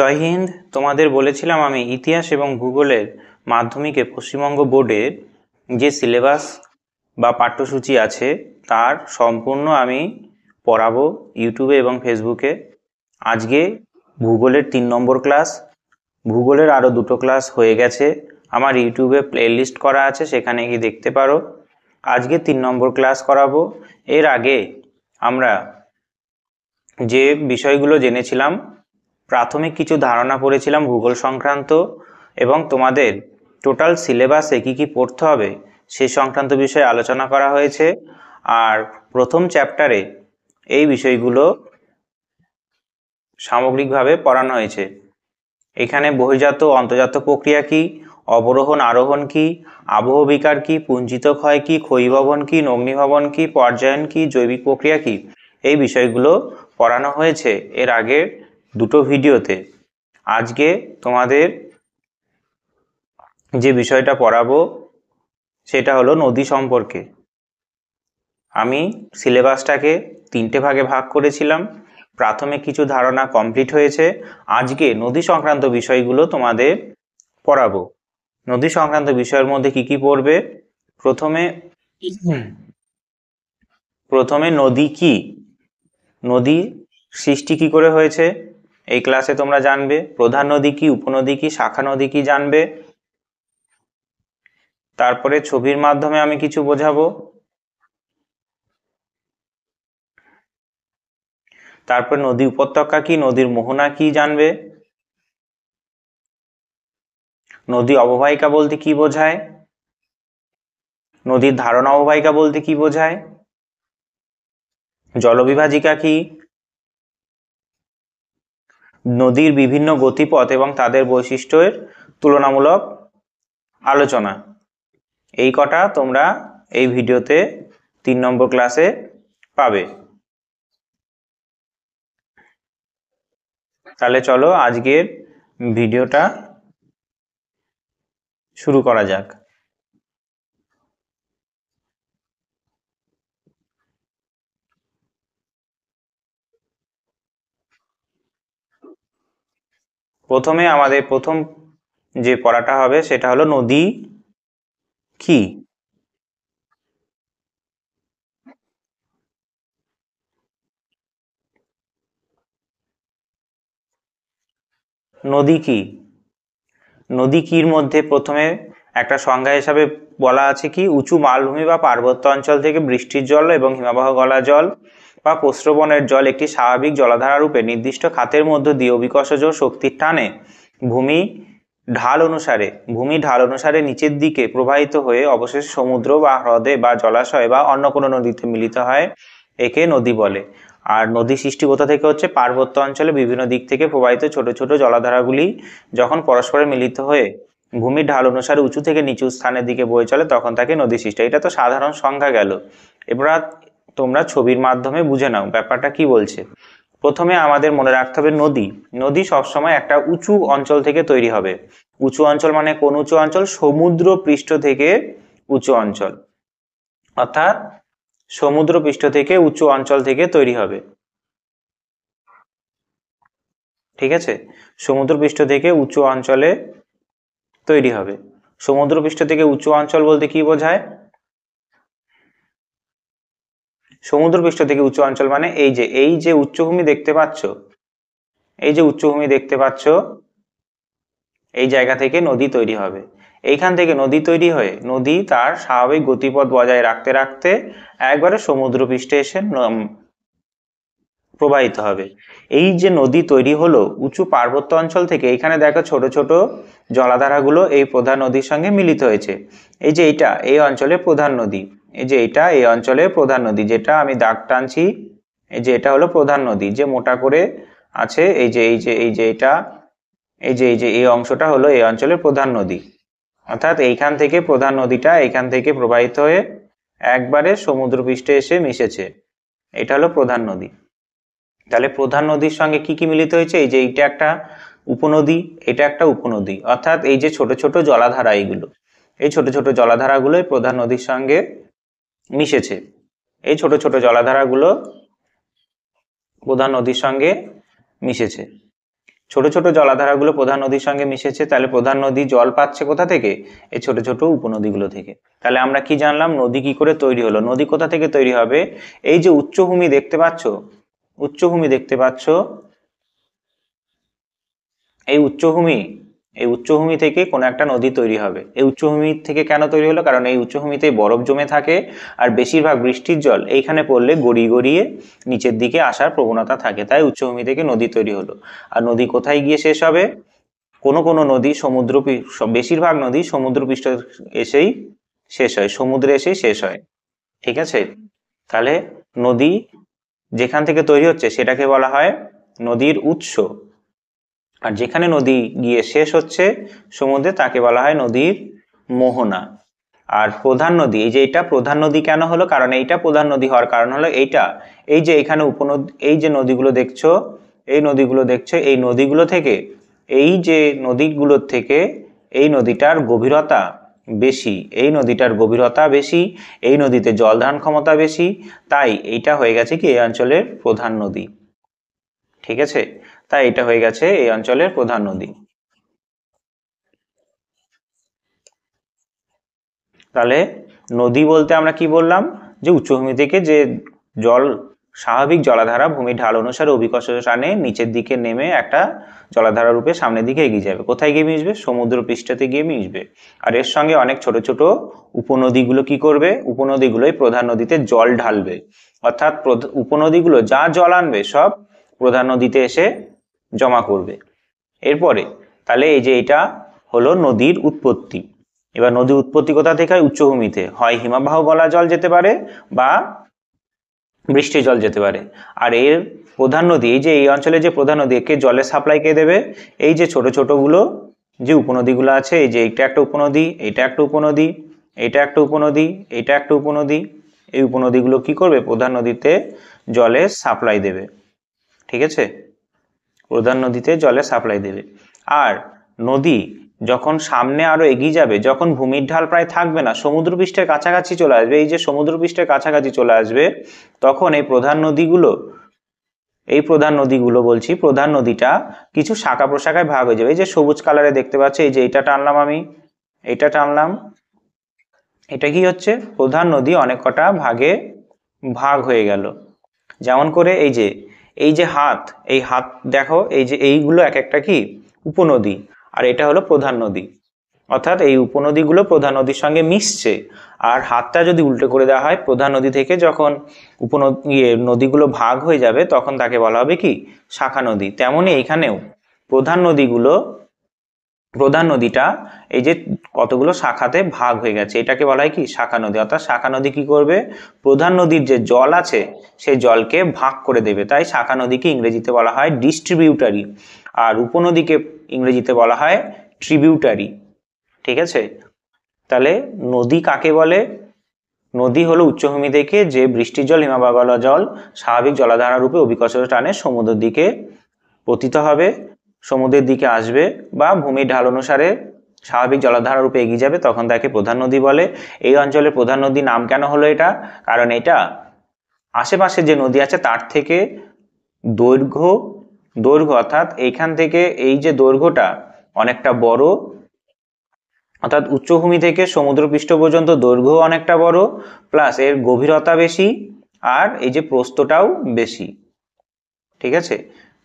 জয় হিন্দ। তোমাদের বলেছিলাম আমি ইতিহাস এবং ভূগোলের মাধ্যমিকে পশ্চিমবঙ্গ বোর্ডের যে সিলেবাস বা পাঠ্যসূচি আছে তার সম্পূর্ণ আমি পড়াবো ইউটিউবে এবং ফেসবুকে। আজকে ভূগোলের 3 নম্বর ক্লাস, ভূগোলের আরও 2টো ক্লাস হয়ে গেছে, আমার ইউটিউবে প্লেলিস্ট করা আছে, সেখানে গিয়ে দেখতে পারো। আজকে 3 নম্বর ক্লাস করাবো। এর আগে আমরা যে বিষয়গুলো জেনেছিলাম, প্রাথমিক কিছু ধারণা পড়েছিলাম ভূগোল সংক্রান্ত, এবং তোমাদের টোটাল সিলেবাসে কি কি পড়তে হবে সেই সংক্রান্ত বিষয়ে আলোচনা করা হয়েছে। আর প্রথম চ্যাপ্টারে এই বিষয়গুলো সামগ্রিকভাবে পড়ানো হয়েছে। এখানে বহির্জাত অন্তর্জাত প্রক্রিয়া কি, অবরোহণ আরোহণ কি, আবহ বিকার কি, পুঞ্জিত ক্ষয় কি, ক্ষয়ীভবন কি, অগ্নিভবন কি, পর্যায়ন কি, জৈবিক প্রক্রিয়া কি, এই বিষয়গুলো পড়ানো হয়েছে এর আগের 2টো ভিডিওতে। আজকে তোমাদের যে বিষয়টা পড়াবো সেটা হলো নদী সম্পর্কে। আমি সিলেবাসটাকে 3টে ভাগে ভাগ করেছিলাম। প্রাথমিক কিছু ধারণা কমপ্লিট হয়েছে, আজকে নদী সংক্রান্ত বিষয়গুলো তোমাদের পড়াবো। নদী সংক্রান্ত বিষয়ের মধ্যে কি কি পড়বে? প্রথমে নদী কি, নদী সৃষ্টি কি করে হয়েছে এই ক্লাসে তোমরা জানবে। প্রধান নদী কি, উপনদী কি, শাখা নদী কি জানবে। তারপরে ছবির মাধ্যমে আমি কিছু বোঝাবো। তারপর নদী উপত্যকা কি, নদীর মোহনা কি জানবে। নদী অববাহিকা বলতে কি বোঝায়, নদীর ধারণা অববাহিকা বলতে কি বোঝায়, জলবিভাজিকা কি, নদীর বিভিন্ন গতিপথ এবং তাদের বৈশিষ্ট্যের তুলনামূলক আলোচনা। এই কটা তোমরা এই ভিডিওতে 3 নম্বর ক্লাসে পাবে। তাহলে চলো আজকের ভিডিওটা শুরু করা যাক। প্রথমে আমাদের প্রথম যে পড়াটা হবে সেটা হলো নদী কি। নদী কি, নদী কির মধ্যে প্রথমে একটা সংজ্ঞা হিসাবে বলা আছে কি, উঁচু মালভূমি বা পার্বত্য অঞ্চল থেকে বৃষ্টির জল এবং হিমবাহ গলা জল বা প্রস্রবণের জল একটি স্বাভাবিক জলাধারা রূপে নির্দিষ্ট খাতের মধ্য দিয়ে অভিকর্ষজ শক্তির টানে ভূমি ঢাল অনুসারে নিচের দিকে প্রবাহিত হয়ে অবশেষে সমুদ্র বা হ্রদে বা জলাশয় বা অন্য কোনো নদীতে মিলিত হয়, একে নদী বলে। আর নদী সৃষ্টি কোথা থেকে হচ্ছে? পার্বত্য অঞ্চলে বিভিন্ন দিক থেকে প্রবাহিত ছোট ছোট জলাধারাগুলি যখন পরস্পরে মিলিত হয়ে ভূমির ঢাল অনুসারে উঁচু থেকে নিচু স্থানের দিকে বয়ে চলে তখন তাকে নদী সৃষ্টি। এটা তো সাধারণ সংজ্ঞা গেল। এবার তোমরা ছবির মাধ্যমে বুঝে নাও ব্যাপারটা কি বলছে। প্রথমে আমাদের মনে রাখতে হবে নদী সবসময় একটা উঁচু অঞ্চল থেকে তৈরি হবে। উঁচু অঞ্চল মানে কোন উঁচু অঞ্চল? সমুদ্র পৃষ্ঠ থেকে উঁচু অঞ্চল, অর্থাৎ সমুদ্র পৃষ্ঠ থেকে উঁচু অঞ্চল থেকে তৈরি হবে। ঠিক আছে, সমুদ্র পৃষ্ঠ থেকে উঁচু অঞ্চলে তৈরি হবে। সমুদ্র পৃষ্ঠ থেকে উঁচু অঞ্চল বলতে কি বোঝায়? সমুদ্র পৃষ্ঠ থেকে উঁচু অঞ্চল মানে এই যে উচ্চভূমি দেখতে পাচ্ছ, এই যে উচ্চভূমি দেখতে পাচ্ছ, এই জায়গা থেকে নদী তৈরি হবে। এইখান থেকে নদী তৈরি হয়ে নদী তার স্বাভাবিক গতিপথ বজায় রাখতে রাখতে একবারে সমুদ্র পৃষ্ঠে এসে প্রবাহিত হবে। এই যে নদী তৈরি হলো উঁচু পার্বত্য অঞ্চল থেকে, এখানে দেখো ছোট ছোট জলাধারাগুলো এই প্রধান নদীর সঙ্গে মিলিত হয়েছে। এই যে এইটা এই অঞ্চলের প্রধান নদী, এই যে এটা এই অঞ্চলের প্রধান নদী, যেটা আমি দাগ টানছি, এই যে এটা হলো প্রধান নদী যে মোটা করে আছে, এই যে এটা, এই অংশটা হলো এই অঞ্চলের প্রধান নদী। অর্থাৎ এইখান থেকে প্রধান নদীটা এইখান থেকে প্রবাহিত হয়ে একবারে সমুদ্র পৃষ্ঠে এসে মিশেছে, এটা হলো প্রধান নদী। তাহলে প্রধান নদীর সঙ্গে কি কি মিলিত হয়েছে? এই যে এইটা একটা উপনদী, এটা একটা উপনদী, অর্থাৎ এই যে ছোট ছোট জলাধারা, এইগুলো এই ছোট ছোট জলাধারাগুলোই প্রধান নদীর সঙ্গে মিশেছে। এই ছোট ছোট জলাধারাগুলো প্রধান নদীর সঙ্গে মিশেছে। ছোট ছোট জলাধারাগুলো প্রধান নদীর সঙ্গে মিশেছে, তাহলে প্রধান নদী জল পাচ্ছে কোথা থেকে? এই ছোট ছোট উপনদীগুলো থেকে। তাহলে আমরা কি জানলাম? নদী কি করে তৈরি হলো। নদী কোথা থেকে তৈরি হবে? এই যে উচ্চভূমি দেখতে পাচ্ছ, উচ্চভূমি দেখতে পাচ্ছ, এই উচ্চভূমি থেকে কোনো একটা নদী তৈরি হবে। এই উচ্চভূমি থেকে কেন তৈরি হলো? কারণ এই উচ্চভূমিতে বরফ জমে থাকে, আর বেশিরভাগ বৃষ্টির জল এইখানে পড়লে গড়িয়ে গড়িয়ে নিচের দিকে আসার প্রবণতা থাকে, তাই উচ্চভূমি থেকে নদী তৈরি হলো। আর নদী কোথায় গিয়ে শেষ হবে? কোনো কোনো নদী বেশিরভাগ নদী সমুদ্রপৃষ্ঠ এসেই শেষ হয়, সমুদ্রে এসেই শেষ হয়। ঠিক আছে, তাহলে নদী যেখান থেকে তৈরি হচ্ছে সেটাকে বলা হয় নদীর উৎস, আর যেখানে নদী গিয়ে শেষ হচ্ছে সমুদ্রে তাকে বলা হয় নদীর মোহনা। আর প্রধান নদী, এই যে এটা প্রধান নদী কেন হলো? কারণ এইটা প্রধান নদী হওয়ার কারণ হলো এইটা, এই যে এখানে উপনদী, এই যে নদীগুলো দেখছো, এই নদীগুলো দেখছো, এই নদীগুলো থেকে, এই যে নদীগুলোর থেকে এই নদীটার গভীরতা বেশি, এই নদীটার গভীরতা বেশি, এই নদীতে জল ধারণ ক্ষমতা বেশি, তাই এইটা হয়ে গেছে কি এই অঞ্চলের প্রধান নদী। ঠিক আছে, তাই এটা হয়ে গেছে এই অঞ্চলের প্রধান নদী। তাহলে নদী বলতে আমরা কি বললাম? যে উচ্চভূমি থেকে যে জল, স্বাভাবিক জলাধারা ভূমির ঢাল অনুসারে অভিকর্ষ টানে নিচের দিকে নেমে একটা জলাধারা রূপে সামনের দিকে এগিয়ে যাবে। কোথায় গিয়ে মিশবে? সমুদ্র পৃষ্ঠতে গিয়ে মিশবে। আর এর সঙ্গে অনেক ছোট ছোট উপনদীগুলো কি করবে? উপনদীগুলোই প্রধান নদীতে জল ঢালবে, অর্থাৎ উপনদীগুলো যা জল আনবে সব প্রধান নদীতে এসে জমা করবে। এরপরে তাহলে এই যে এটা হলো নদীর উৎপত্তি। এবার নদীর উৎপত্তি কোথা থেকে হয়? উচ্চভূমিতে, হয় হিমবাহ গলা জল যেতে পারে বা বৃষ্টি জল যেতে পারে। আর এর প্রধান নদী, এই যে এই অঞ্চলে যে প্রধান নদী, একে জলের সাপ্লাই কে দেবে? এই যে ছোট ছোটগুলো যে উপনদীগুলো আছে, এই যে এইটা একটা উপনদী, এইটা একটা উপনদী, এইটা একটা উপনদী, এইটা একটা উপনদী, এই উপনদীগুলো কি করবে? প্রধান নদীতে জলের সাপ্লাই দেবে। ঠিক আছে, প্রধান নদীতে জলের সাপ্লাই দেবে। আর নদী যখন সামনে আরো এগিয়ে যাবে, যখন ভূমির ঢাল প্রায় থাকবে না, সমুদ্রপৃষ্ঠের কাছাকাছি চলে আসবে, এই যে সমুদ্রপৃষ্ঠের কাছাকাছি চলে আসবে, তখন এই প্রধান নদীগুলো বলছি, প্রধান নদীটা কিছু শাখা প্রশাখায় ভাগ হয়ে যাবে। এই যে সবুজ কালারে দেখতে পাচ্ছ, এই যে এটা টানলাম আমি, এটা টানলাম, এটা কি হচ্ছে? প্রধান নদী অনেক কটা ভাগে ভাগ হয়ে গেল। যেমন করে এই যে হাত, এই হাত দেখো, এই যে এইগুলো এক একটা কি উপনদী, আর এটা হলো প্রধান নদী। অর্থাৎ এই উপনদীগুলো প্রধান নদীর সঙ্গে মিশছে। আর হাতটা যদি উল্টো করে দেওয়া হয়, প্রধান নদী থেকে যখন নদীগুলো ভাগ হয়ে যাবে তখন তাকে বলা হবে কি? শাখা নদী। তেমনি এখানেও প্রধান নদীটা এই যে কতগুলো শাখাতে ভাগ হয়ে গেছে, এটাকে বলা হয় কি? শাখা নদী। অর্থাৎ শাখা নদী কি করবে? প্রধান নদীর যে জল আছে সেই জলকে ভাগ করে দেবে, তাই শাখা নদীকে ইংরেজিতে বলা হয় ডিস্ট্রিবিউটারি, আর উপনদীকে ইংরেজিতে বলা হয় ট্রিবিউটারি। ঠিক আছে, তাহলে নদী কাকে বলে? নদী হলো উচ্চভূমি থেকে যে বৃষ্টির জল, হিমবাহ গলা জল স্বাভাবিক জলাধারা রূপে অভিকর্ষ টানে সমুদ্রের দিকে পতিত হবে, সমুদ্রের দিকে আসবে বা ভূমির ঢাল অনুসারে স্বাভাবিক জলাধারা রূপে এগিয়ে যাবে, তখন তাকে প্রধান নদী বলে। এই অঞ্চলের প্রধান নদী নাম কেন হলো এটা? কারণ এটা আশেপাশে যে নদী আছে তার থেকে দৈর্ঘ্য অর্থাৎ এইখান থেকে এই যে দৈর্ঘ্যটা অনেকটা বড়, অর্থাৎ উচ্চভূমি থেকে সমুদ্রপৃষ্ঠ পর্যন্ত দৈর্ঘ্য অনেকটা বড়, প্লাস এর গভীরতা বেশি, আর এই যে প্রস্থটাও বেশি। ঠিক আছে,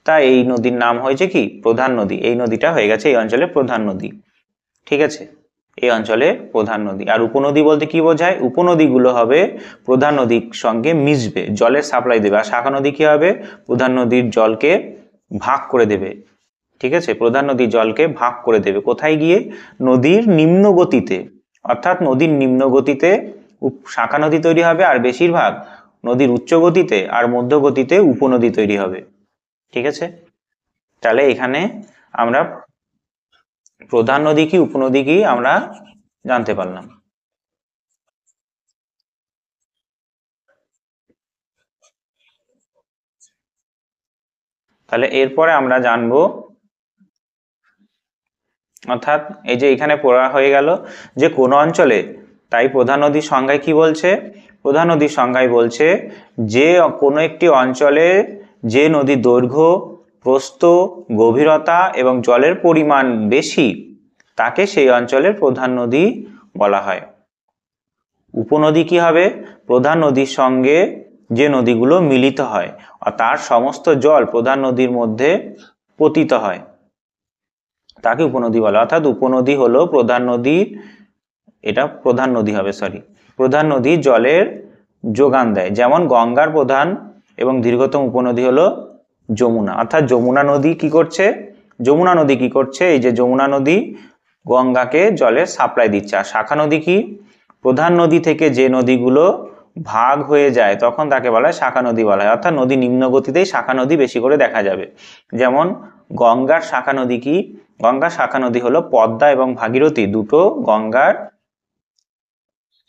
তাই এই নদীর নাম হয়েছে কি? প্রধান নদী। এই নদীটা হয়ে গেছে এই অঞ্চলের প্রধান নদী। ঠিক আছে, এই অঞ্চলে প্রধান নদী। আর উপনদী বলতে কি বোঝায়? উপনদীগুলো হবে প্রধান নদীর সঙ্গে মিশবে, জলের সাপ্লাই দেবে। আর শাখা নদী কি হবে? প্রধান নদীর জলকে ভাগ করে দেবে। ঠিক আছে, প্রধান নদীর জলকে ভাগ করে দেবে কোথায় গিয়ে? নদীর নিম্ন গতিতে। অর্থাৎ নদীর নিম্ন গতিতে শাখা নদী তৈরি হবে, আর বেশিরভাগ নদীর উচ্চ গতিতে আর মধ্য গতিতে উপনদী তৈরি হবে। ঠিক আছে, তাহলে এখানে আমরা প্রধান নদী কি উপনদী কি আমরা জানতে পারলাম। তাহলে এরপরে আমরা জানবো, অর্থাৎ এই যে এখানে পড়া হয়ে গেল যে কোন অঞ্চলে, তাই প্রধান নদীর সংজ্ঞায় কি বলছে? প্রধান নদীর সংজ্ঞায় বলছে যে কোনো একটি অঞ্চলে যে নদীর দৈর্ঘ্য প্রস্থ, গভীরতা এবং জলের পরিমাণ বেশি তাকে সেই অঞ্চলের প্রধান নদী বলা হয়। উপনদী কি হবে? প্রধান নদীর সঙ্গে যে নদীগুলো মিলিত হয় আর তার সমস্ত জল প্রধান নদীর মধ্যে পতিত হয় তাকে উপনদী বলা। অর্থাৎ উপনদী হলো প্রধান নদী, এটা প্রধান নদী হবে, প্রধান নদী জলের যোগান দেয়। যেমন গঙ্গার প্রধান এবং দীর্ঘতম উপনদী হলো যমুনা। অর্থাৎ যমুনা নদী কি করছে? এই যে যমুনা নদী গঙ্গাকে জলের সাপ্লাই দিচ্ছে। আর শাখা নদী কি? প্রধান নদী থেকে যে নদীগুলো ভাগ হয়ে যায় তখন তাকে বলা হয় শাখা নদী বলা হয়। অর্থাৎ নদী নিম্ন গতিতেই শাখা নদী বেশি করে দেখা যাবে। যেমন গঙ্গার শাখা নদী কি? গঙ্গার শাখা নদী হলো পদ্মা এবং ভাগীরথী, দুটো গঙ্গার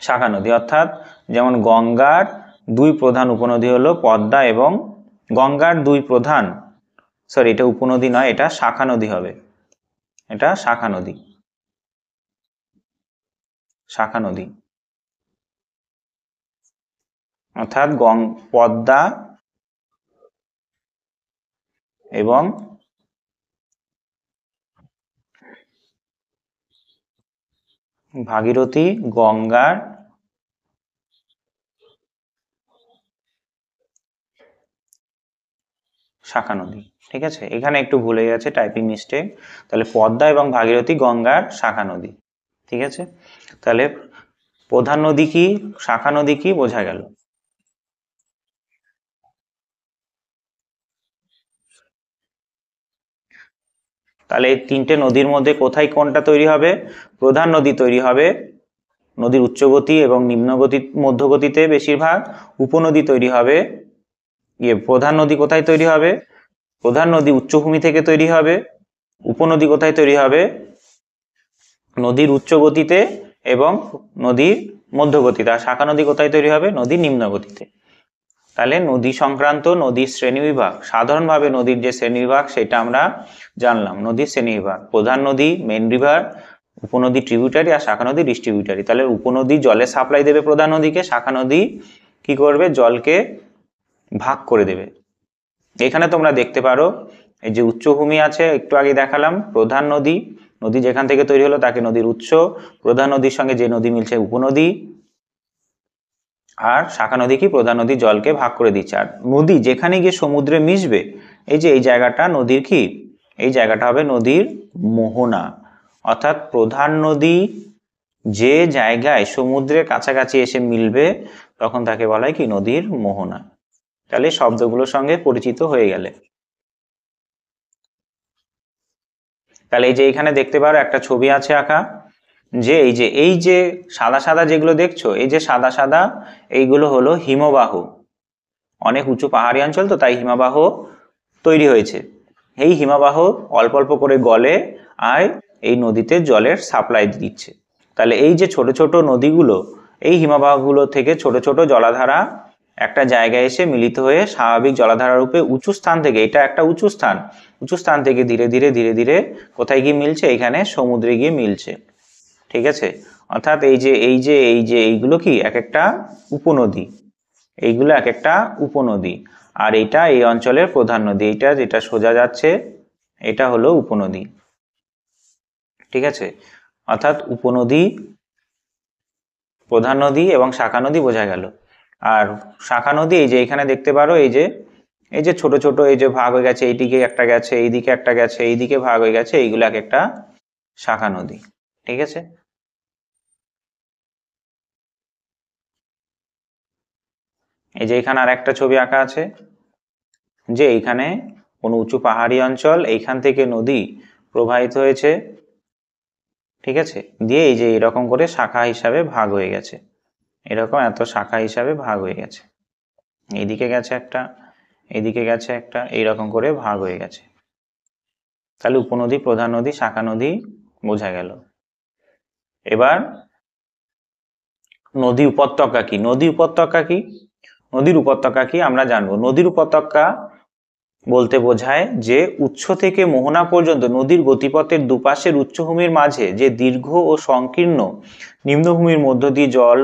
শাখা নদী। অর্থাৎ যেমন গঙ্গার দুই প্রধান উপনদী হলো পদ্মা এবং গঙ্গার দুই প্রধান, এটা উপনদী নয়, এটা শাখা নদী হবে, এটা শাখা নদী, শাখা নদী। অর্থাৎ পদ্মা এবং ভাগীরথী গঙ্গার শাখা নদী। ঠিক আছে, এখানে একটু ভুলে গেছে, টাইপিং মিস্টেক। তাহলে পদ্মা এবং ভাগীরথী গঙ্গার শাখা নদী। ঠিক আছে, তাহলে প্রধান নদী কি, শাখা নদী কি, বোঝা গেল। তাহলে এই তিনটে নদীর মধ্যে কোথায় কোনটা তৈরি হবে? প্রধান নদী তৈরি হবে নদীর উচ্চগতি এবং নিম্নগতি মধ্যগতিতে বেশিরভাগ। উপনদী তৈরি হবে, প্রধান নদী কোথায় তৈরি হবে? প্রধান নদী উচ্চভূমি থেকে তৈরি হবে। উপনদী কোথায় তৈরি হবে? নদীর উচ্চগতিতে এবং নদীর মধ্যগতিতে। আর শাখা নদী কোথায় তৈরি হবে? নদীর নিম্নগতিতে। তাহলে নদী সংক্রান্ত নদীর শ্রেণীবিভাগ, সাধারণভাবে নদীর যে শ্রেণীবিভাগ সেটা আমরা জানলাম। নদীর শ্রেণীবিভাগ: প্রধান নদী মেন রিভার, উপনদী ট্রিবিউটারি, আর শাখা নদী ডিস্ট্রিবিউটারি। তাহলে উপনদী জলে সাপ্লাই দেবে প্রধান নদীকে, শাখা নদী কি করবে? জলকে ভাগ করে দেবে। এখানে তোমরা দেখতে পারো এই যে উচ্চভূমি আছে, একটু আগে দেখালাম, প্রধান নদী, নদী যেখান থেকে তৈরি হলো তাকে নদীর উৎস, প্রধান নদীর সঙ্গে যে নদী মিলছে উপনদী, আর শাখা নদী কি? প্রধান নদী জলকে ভাগ করে দিচ্ছে। আর নদী যেখানে গিয়ে সমুদ্রে মিশবে, এই যে এই জায়গাটা নদীর কি? এই জায়গাটা হবে নদীর মোহনা। অর্থাৎ প্রধান নদী যে জায়গায় সমুদ্রের কাছাকাছি এসে মিলবে তখন তাকে বলা হয় কি? নদীর মোহনা। তাহলে শব্দগুলোর সঙ্গে পরিচিত হয়ে গেলে, তাহলে এই যে এখানে দেখতে পারো একটা ছবি আছে আঁকা, যে এই যে সাদা সাদা যেগুলো দেখছো, এই যে সাদা সাদা এইগুলো হলো হিমবাহ। অনেক উঁচু পাহাড়ি অঞ্চল তো, তাই হিমবাহ তৈরি হয়েছে। এই হিমবাহ অল্প অল্প করে গলে আর এই নদীতে জলের সাপ্লাই দিচ্ছে। তাহলে এই যে ছোট ছোট নদীগুলো, এই হিমবাহগুলো থেকে ছোট ছোট জলাধারা একটা জায়গায় এসে মিলিত হয়ে স্বাভাবিক জলাধারা রূপে উঁচু স্থান থেকে, এটা একটা উঁচু স্থান থেকে ধীরে ধীরে ধীরে ধীরে কোথায় গিয়ে মিলছে? এখানে সমুদ্রে গিয়ে মিলছে। ঠিক আছে, অর্থাৎ এইগুলো কি? এক একটা উপনদী, এইগুলো এক একটা উপনদী। আর এইটা এই অঞ্চলের প্রধান নদী, এইটা যেটা সোজা যাচ্ছে এটা হলো উপনদী। ঠিক আছে, অর্থাৎ উপনদী, প্রধান নদী এবং শাখা নদী বোঝা গেল। আর শাখা নদী এই যে এখানে দেখতে পারো, এই যে ছোট ছোট এই যে ভাগ হয়ে গেছে, এইদিকে একটা গেছে, এইদিকে একটা গেছে, এইদিকে ভাগ হয়ে গেছে, এইগুলো এক একটা শাখা নদী। ঠিক আছে, এই যে এখানে আর একটা ছবি আঁকা আছে, যে এইখানে কোনো উঁচু পাহাড়ি অঞ্চল, এইখান থেকে নদী প্রবাহিত হয়েছে। ঠিক আছে, দিয়ে এই যে এরকম করে শাখা হিসাবে ভাগ হয়ে গেছে, এরকম এত শাখা হিসাবে ভাগ হয়ে গেছে, এইদিকে গেছে একটা, এইদিকে গেছে একটা, এইরকম করে ভাগ হয়ে গেছে। তাহলে উপনদী, প্রধান নদী, শাখা নদী বোঝা গেল। এবার নদী উপত্যকা কি? নদী উপত্যকা কি? নদীর উপত্যকা কি আমরা জানবো। নদীর উপত্যকা বলতে বোঝায় যে উৎস থেকে মোহনা পর্যন্ত নদীর গতিপথের দুপাশের উচ্চভূমির মাঝে যে দীর্ঘ ও সংকীর্ণ নিম্নভূমির মধ্য দিয়ে জল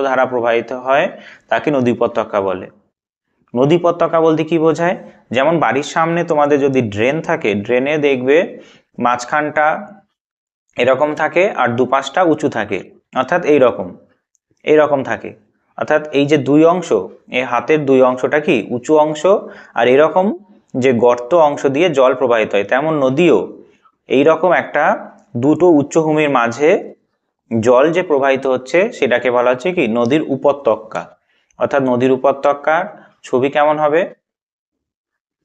ধারা প্রবাহিত হয় তাকে নদী উপত্যকা বলে। নদী উপত্যকা বলতে কি বোঝায়? যেমন বাড়ির সামনে তোমাদের যদি ড্রেন থাকে, ড্রেনে দেখবে মাঝখানটা এরকম থাকে আর দুপাশটা উঁচু থাকে, অর্থাৎ এইরকম থাকে। অর্থাৎ এই যে দুই অংশ, এই হাতের দুই অংশটা কি উঁচু অংশ, আর এরকম যে গর্ত অংশ দিয়ে জল প্রবাহিত হয়, তেমন নদীও এইরকম একটা দুটো উচ্চভূমির মাঝে জল যে প্রবাহিত হচ্ছে সেটাকে বলা হচ্ছে কি নদীর উপত্যকা। অর্থাৎ নদীর উপত্যকার ছবি কেমন হবে?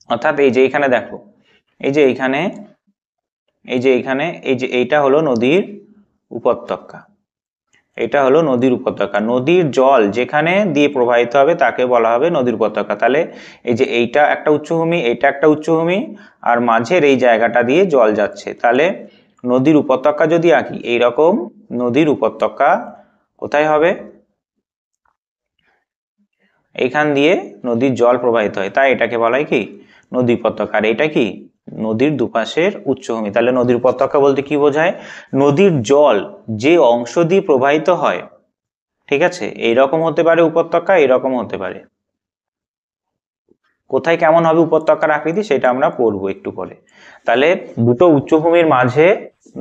অর্থাৎ এই যে এখানে দেখো, এই যে এইখানে এইটা হলো নদীর উপত্যকা, এটা হলো নদীর উপত্যকা। নদীর জল যেখানে দিয়ে প্রবাহিত হবে তাকে বলা হবে নদীর উপত্যকা। তাহলে এই যে এইটা একটা উচ্চভূমি, এইটা একটা উচ্চভূমি, আর মাঝের এই জায়গাটা দিয়ে জল যাচ্ছে। তাহলে নদীর উপত্যকা যদি আঁকি, এইরকম নদীর উপত্যকা কোথায় হবে? এইখান দিয়ে নদীর জল প্রবাহিত হয়, তাই এটাকে বলা হয় কি নদী উপত্যকা। আর এটা কি নদীর দুপাশের উচ্চভূমি। তাহলে নদীর উপত্যকা বলতে কি বোঝায়? নদীর জল যে অংশ দিয়ে প্রবাহিত হয়, ঠিক আছে, এইরকম হতে পারে উপত্যকা, এরকম হতে পারে। কোথায় কেমন হবে উপত্যকার আকৃতি সেটা আমরা পড়বো একটু পরে। তাহলে দুটো উচ্চভূমির মাঝে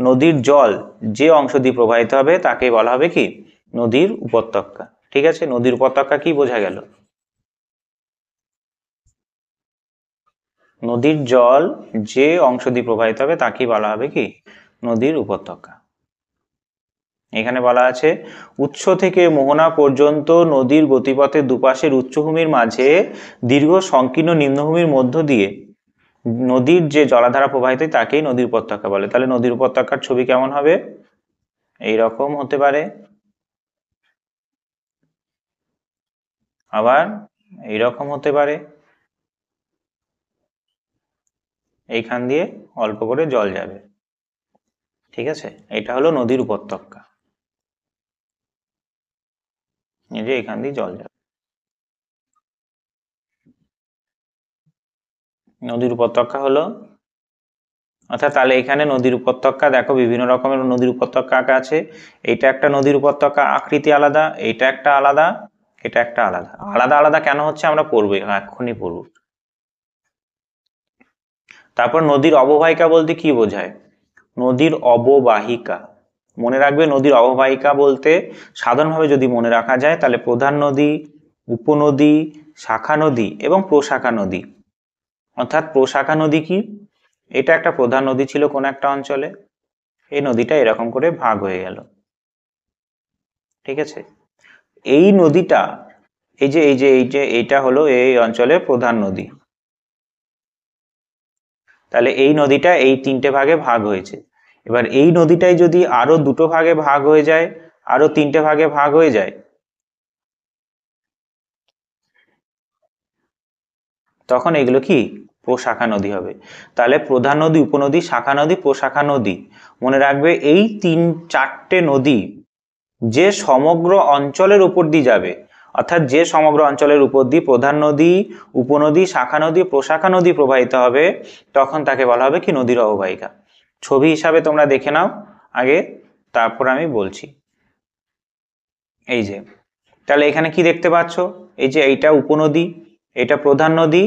নদীর জল যে অংশ দিয়ে প্রবাহিত হবে তাকে বলা হবে কি নদীর উপত্যকা। ঠিক আছে, নদীর উপত্যকা কি বোঝা গেল? নদীর জল যে অংশ দিয়ে প্রবাহিত হবে তাকে বলা হবে কি নদীর উপত্যকা। এখানে বলা আছে উৎস থেকে মোহনা পর্যন্ত নদীর গতিপথের দুপাশের উচ্চভূমির মাঝে দীর্ঘ সংকীর্ণ নিম্নভূমির মধ্য দিয়ে নদীর যে জলাধারা প্রবাহিত হয় তাকেই নদীর উপত্যকা বলে। তাহলে নদীর উপত্যকার ছবি কেমন হবে? এইরকম হতে পারে, আবার এইরকম হতে পারে, এইখান দিয়ে অল্প করে জল যাবে। ঠিক আছে, এটা হলো নদীর উপত্যকা, এই যে এখান দিয়ে জল যাবে, নদীর উপত্যকা হলো। অর্থাৎ তাহলে এখানে নদীর উপত্যকা দেখো বিভিন্ন রকমের নদীর উপত্যকা আঁকা আছে। এইটা একটা নদীর উপত্যকা, আকৃতি আলাদা, এইটা একটা আলাদা, এটা একটা আলাদা। আলাদা আলাদা কেন হচ্ছে আমরা পড়বো, এক্ষুনি পড়বো। তারপর নদীর অববাহিকা বলতে কি বোঝায়? নদীর অববাহিকা, মনে রাখবে নদীর অববাহিকা বলতে সাধারণভাবে যদি মনে রাখা যায় তাহলে প্রধান নদী, উপনদী, শাখা নদী এবং প্রশাখা নদী। অর্থাৎ প্রশাখা নদী কি, এটা একটা প্রধান নদী ছিল কোন একটা অঞ্চলে, এই নদীটা এরকম করে ভাগ হয়ে গেল। ঠিক আছে, এই নদীটা এইটা হলো এই অঞ্চলের প্রধান নদী। তাহলে এই নদীটা এই তিনটে ভাগে ভাগ হয়েছে। এবার এই নদীটাই যদি আরো দুটো ভাগে ভাগ হয়ে যায়, আরো তিনটে ভাগে ভাগ হয়ে যায়, তখন এগুলো কি প্রশাখা নদী হবে। তাহলে প্রধান নদী, উপনদী, শাখা নদী, প্রশাখা নদী, মনে রাখবে এই চারটে নদী যে সমগ্র অঞ্চলের উপর দিয়ে যাবে, অর্থাৎ যে সমগ্র অঞ্চলের উপর দিয়ে প্রধান নদী, উপনদী, শাখা নদী, প্রশাখা নদী প্রবাহিত হবে, তখন তাকে বলা হবে কি নদীর অববাহিকা। ছবি হিসাবে তোমরা দেখে নাও আগে, তারপর আমি বলছি। এই যে তাহলে এখানে কি দেখতে পাচ্ছ, এই যে এইটা উপনদী, এটা প্রধান নদী,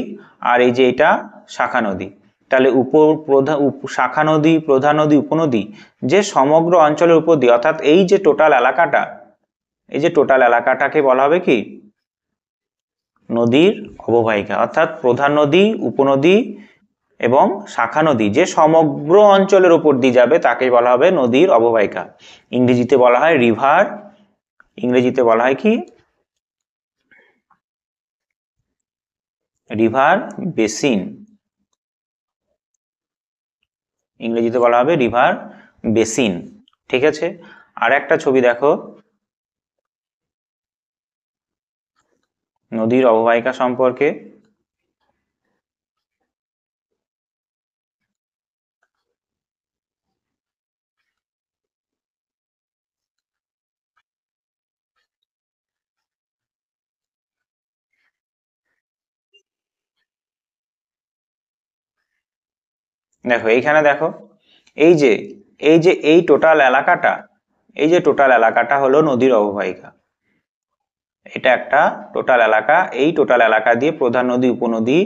আর এই যে এটা শাখা নদী। তাহলে শাখা নদী, প্রধান নদী, উপনদী যে সমগ্র অঞ্চলের উপর দিয়ে, অর্থাৎ এই যে টোটাল এলাকাটা, এই যে টোটাল এলাকাটাকে বলা হবে কি নদীর অববাহিকা। অর্থাৎ প্রধান নদী, উপনদী এবং শাখা নদী যে সমগ্র অঞ্চলের উপর দিয়ে যাবে তাকে বলা হবে নদীর অববাহিকা। ইংরেজিতে বলা হয় রিভার, ইংরেজিতে বলা হয় কি রিভার বেসিন, ইংরেজিতে বলা হবে রিভার বেসিন। ঠিক আছে, আর একটা ছবি দেখো নদীর অববাহিকা সম্পর্কে। দেখো এইখানে দেখো এই টোটাল এলাকাটা, এই যে টোটাল এলাকাটা হলো নদীর অববাহিকা। এটা একটা টোটাল এলাকা, এই টোটাল এলাকা দিয়ে প্রধান নদী উপনদী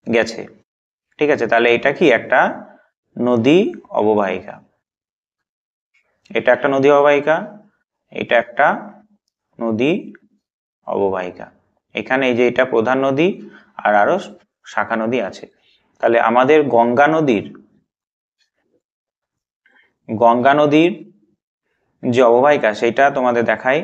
গেছে। ঠিক আছে, তাহলে এটা কি একটা নদী অববাহিকা, এটা একটা নদী অববাহিকা, এটা একটা নদী অববাহিকা। এখানে এই যে এটা প্রধান নদী আর আরো শাখা নদী আছে। তাহলে আমাদের গঙ্গা নদীর যে অববাহিকা সেটা তোমাদের দেখাই।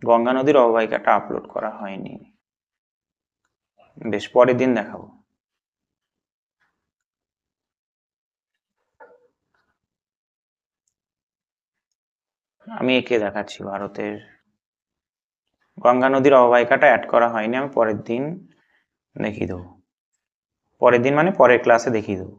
গঙ্গা নদীর অববাহিকাটা আপলোড করা হয়নি, বেশ পরের দিন দেখাবো। আমি একে দেখাচ্ছি, ভারতের গঙ্গা নদীর অববাহিকাটা অ্যাড করা হয়নি, আমি পরের দিন দেখিয়ে দেবো। পরের দিন মানে পরের ক্লাসে দেখিয়ে দেবো।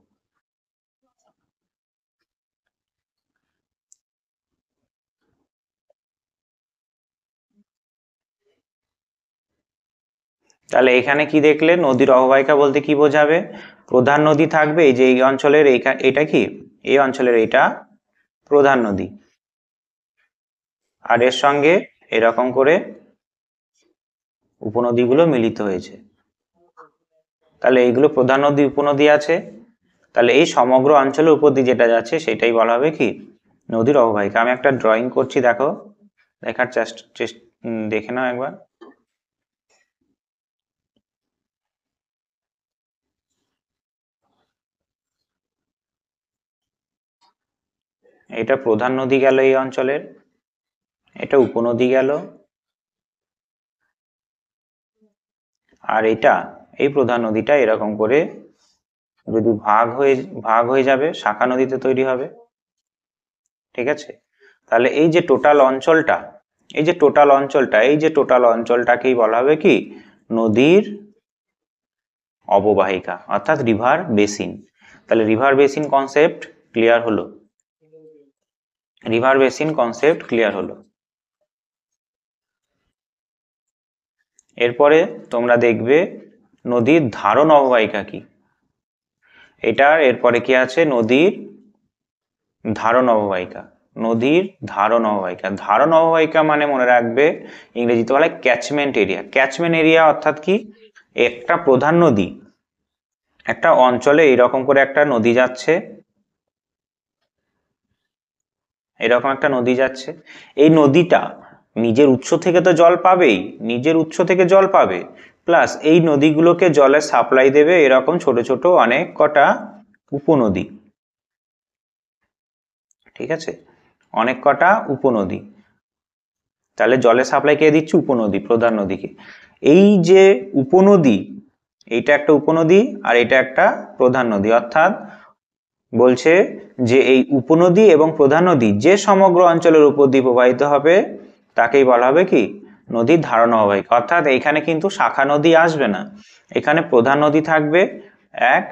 তাহলে এখানে কি দেখলে, নদীর অববাহিকা বলতে কি বোঝাবে? প্রধান নদী থাকবে, এই যে এই অঞ্চলের এটা কি, এই অঞ্চলের এটা প্রধান নদী, আর এর সঙ্গে এরকম করে উপনদীগুলো মিলিত হয়েছে। তাহলে এইগুলো প্রধান নদী উপনদী আছে। তাহলে এই সমগ্র অঞ্চলের উপর দিয়ে যেটা যাচ্ছে সেটাই বলা হবে কি, নদীর অববাহিকা। আমি একটা ড্রয়িং করছি, দেখো, দেখার দেখে নাও একবার। এটা প্রধান নদী গেল এই অঞ্চলের, এটা উপনদী গেল, আর এটা এই প্রধান নদীটা এরকম করে যদি ভাগ হয়ে যাবে, শাখা নদীতে তৈরি হবে। ঠিক আছে, তাহলে এই যে টোটাল অঞ্চলটা, এই যে টোটাল অঞ্চলটাকেই বলা হবে কি, নদীর অববাহিকা, অর্থাৎ রিভার বেসিন। তাহলে রিভার বেসিন কনসেপ্ট ক্লিয়ার হলো, রিভার বেসিন কনসেপ্ট ক্লিয়ার হলো। এরপরে তোমরা দেখবে নদীর ধারণ অববাহিকা কি। এটার এরপরে কি আছে, নদীর ধারণ অববাহিকা। নদীর ধারণ অববাহিকা, ধারণ অববাহিকা মানে মনে রাখবে ইংরেজিতে বলা হয় ক্যাচমেন্ট এরিয়া। ক্যাচমেন্ট এরিয়া অর্থাৎ কি, একটা প্রধান নদী একটা অঞ্চলে এরকম করে একটা নদী যাচ্ছে, এরকম একটা নদী যাচ্ছে, এই নদীটা নিজের উৎস থেকে তো জল পাবেই, নিজের উৎস থেকে জল পাবে, প্লাস এই নদীগুলোকে জলের সাপ্লাই দেবে এরকম ছোট ছোট অনেক কটা উপনদী। ঠিক আছে, অনেক কটা উপনদী। তাহলে জলের সাপ্লাই কে দিচ্ছে, উপনদী, প্রধান নদীকে। এই যে উপনদী, এইটা একটা উপনদী আর এটা একটা প্রধান নদী, অর্থাৎ বলছে যে এই উপনদী এবং প্রধান নদী যে সমগ্র অঞ্চলের উপর দিয়ে প্রবাহিত হবে তাকেই বলা হবে কি, নদীর ধারণ অববাহিকা। অর্থাৎ এখানে কিন্তু শাখা নদী আসবে না, এখানে প্রধান নদী থাকবে, এক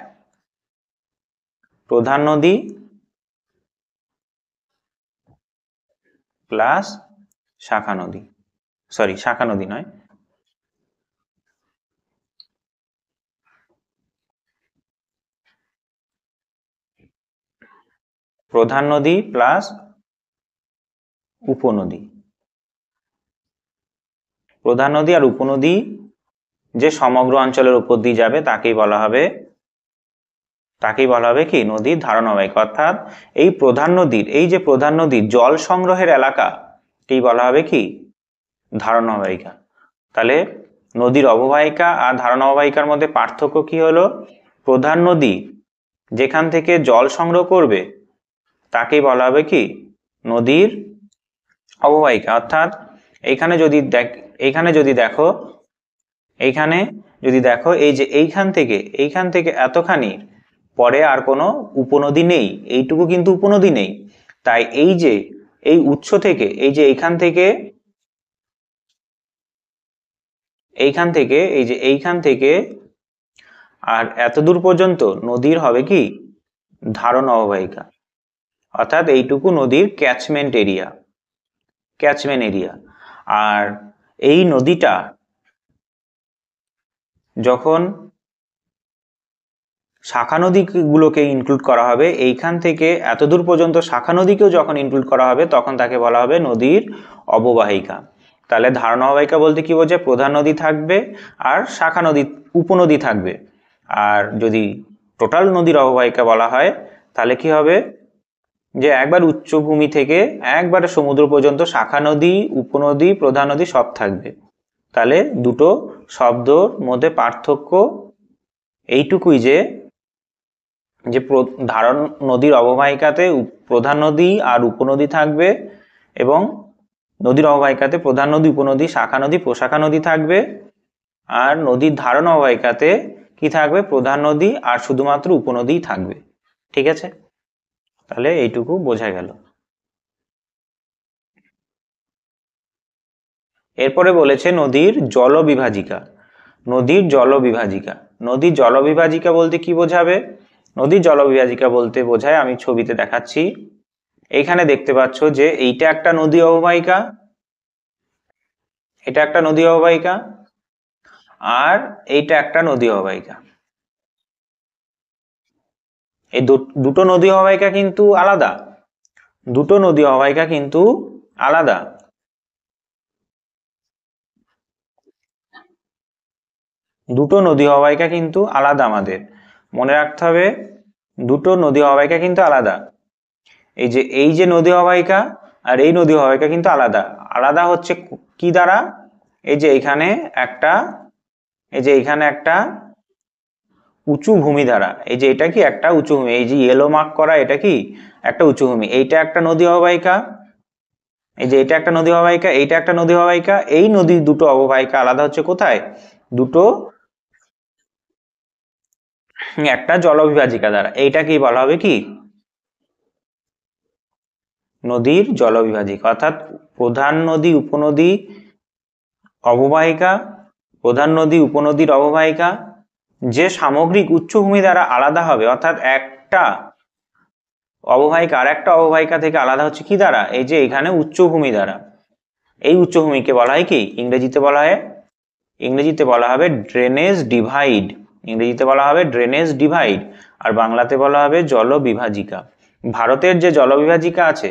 প্রধান নদী প্লাস শাখা নদী, সরি শাখা নদী নয়, প্রধান নদী প্লাস উপনদী। প্রধান নদী আর উপনদী যে সমগ্র অঞ্চলের উপর দিয়ে যাবে তাকেই বলা হবে কি, নদীর ধারণ অববাহিকা। অর্থাৎ এই প্রধান নদীর, এই যে প্রধান নদীর জল সংগ্রহের এলাকাকেই বলা হবে কি, ধারণ অববাহিকা। তাহলে নদীর অববাহিকা আর ধারণ অববাহিকার মধ্যে পার্থক্য কি হলো, প্রধান নদী যেখান থেকে জল সংগ্রহ করবে তাকেই বলা হবে কি, নদীর অববাহিকা। অর্থাৎ এইখানে যদি দেখো এই যে এইখান থেকে এতখানি পরে আর কোনো উপনদী নেই, এইটুকু কিন্তু উপনদী নেই। তাই এই যে এই উৎস থেকে, এই যে এইখান থেকে আর এতদূর পর্যন্ত নদীর হবে কি ধারণ অববাহিকা, অর্থাৎ এইটুকু নদীর ক্যাচমেন্ট এরিয়া। আর এই নদীটা যখন শাখা নদীগুলোকে ইনক্লুড করা হবে, এইখান থেকে এতদূর পর্যন্ত শাখা নদীকেও যখন ইনক্লুড করা হবে তখন তাকে বলা হবে নদীর অববাহিকা। তাহলে ধারণ অববাহিকা বলতে কি বোঝায়? প্রধান নদী থাকবে আর শাখা নদী উপনদী থাকবে। আর যদি টোটাল নদীর অববাহিকা বলা হয় তাহলে কি হবে, যে একবার উচ্চভূমি থেকে একবারে সমুদ্র পর্যন্ত শাখা নদী, উপনদী, প্রধান নদী সব থাকবে। তাহলে দুটো শব্দর মধ্যে পার্থক্য এইটুকুই যে ধারণ নদীর অববাহিকাতে প্রধান নদী আর উপনদী থাকবে, এবং নদীর অববাহিকাতে প্রধান নদী, উপনদী, শাখা নদী, প্রশাখা নদী থাকবে। আর নদীর ধারণ অববাহিকাতে কি থাকবে? প্রধান নদী আর শুধুমাত্র উপনদী থাকবে। ঠিক আছে, তাহলে এইটুকু বোঝা গেল। এরপরে বলেছে নদীর জলবিভাজিকা। নদীর জলবিভাজিকা বলতে কি বোঝাবে? নদীর জলবিভাজিকা বলতে বোঝায়, আমি ছবিতে দেখাচ্ছি। এইখানে দেখতে পাচ্ছ যে এইটা একটা নদী অববাহিকা, এটা একটা নদী অববাহিকা, আর এইটা একটা নদী অববাহিকা। এই দুটো নদী অববাহিকা কিন্তু আলাদা, দুটো নদী অববাহিকা কিন্তু আলাদা। দুটো নদী অববাহিকা কিন্তু আলাদা, আমাদের মনে রাখতে হবে দুটো নদী অববাহিকা কিন্তু আলাদা। এই যে নদী অববাহিকা আর এই নদী অববাহিকা কিন্তু আলাদা। আলাদা হচ্ছে কি দ্বারা? এই যে এখানে একটা উঁচু ভূমি দ্বারা। এই যে এটা কি একটা উঁচু ভূমি, এই যে ইয়েলো মার্ক করা এটা কি একটা উঁচু ভূমি। এইটা একটা নদী অববাহিকা, এই যে এটা একটা নদী অববাহিকা, এইটা একটা নদী অববাহিকা। এই নদী দুটো অববাহিকা আলাদা হচ্ছে কোথায়? দুটো একটা জলবিভাজিকা দ্বারা। এইটা কি বলা হবে কি নদীর জলবিভাজিকা। অর্থাৎ প্রধান নদী উপনদী অববাহিকা, প্রধান নদী উপনদীর অববাহিকা যে সামগ্রিক উচ্চভূমি দ্বারা আলাদা হবে, অর্থাৎ একটা অববাহিকা আর একটা অববাহিকা থেকে আলাদা হচ্ছে কি দ্বারা? এই যে এখানে উচ্চভূমি দ্বারা। এই উচ্চভূমিকে বলা হয় কি? ইংরেজিতে বলা হবে ড্রেনেজ ডিভাইড। ইংরেজিতে বলা হবে ড্রেনেজ ডিভাইড, আর বাংলাতে বলা হবে জলবিভাজিকা। ভারতের যে জলবিভাজিকা আছে